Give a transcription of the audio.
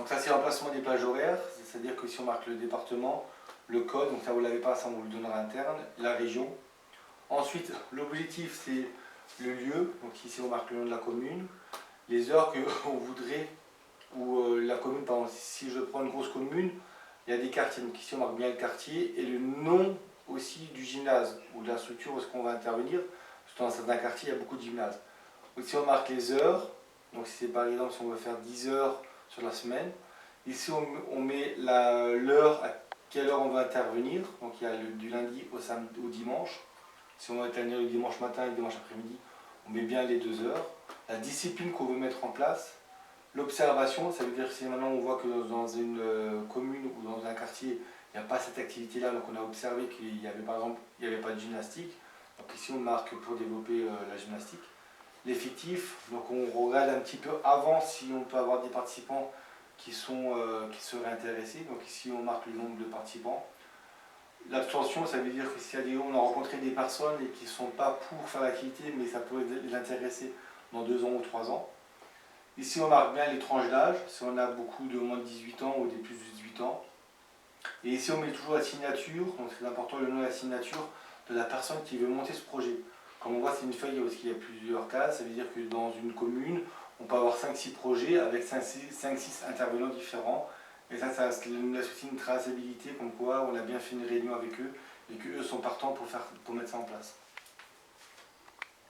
Donc ça c'est l'emplacement des plages horaires, c'est-à-dire que si on marque le département, le code, donc ça vous ne l'avez pas, ça on vous le donnera interne, la région. Ensuite, l'objectif c'est le lieu, donc ici on marque le nom de la commune, les heures qu'on voudrait, ou la commune, par exemple, si je prends une grosse commune, il y a des quartiers, donc ici on marque bien le quartier, et le nom aussi du gymnase, ou de la structure où est-ce qu'on va intervenir, parce que dans certains quartiers il y a beaucoup de gymnases. Donc ici on marque les heures, donc si c'est par exemple si on veut faire 10 heures sur la semaine, ici on met l'heure, à quelle heure on va intervenir, donc il y a du lundi au dimanche, si on va intervenir le dimanche matin et le dimanche après-midi, on met bien les 2 heures, la discipline qu'on veut mettre en place, l'observation, ça veut dire que si maintenant on voit que dans une commune ou dans un quartier, il n'y a pas cette activité-là, donc on a observé qu'il y avait par exemple, il n'y avait pas de gymnastique, donc ici on marque pour développer la gymnastique. L'effectif, donc on regarde un petit peu avant si on peut avoir des participants qui seraient intéressés, donc ici on marque le nombre de participants. L'abstention, ça veut dire que si on a rencontré des personnes et qui ne sont pas pour faire l'activité, mais ça pourrait les intéresser dans 2 ans ou 3 ans. Ici, on marque bien les tranches d'âge, si on a beaucoup de moins de 18 ans ou des plus de 18 ans. Et ici, on met toujours la signature, donc c'est important le nom de la signature de la personne qui veut monter ce projet. Comme on voit, c'est une feuille parce qu'il y a plusieurs cases, ça veut dire que dans une commune, on peut avoir 5-6 projets avec 5-6 intervenants différents. Et ça associé une traçabilité comme quoi on a bien fait une réunion avec eux et qu'eux sont partants pour mettre ça en place.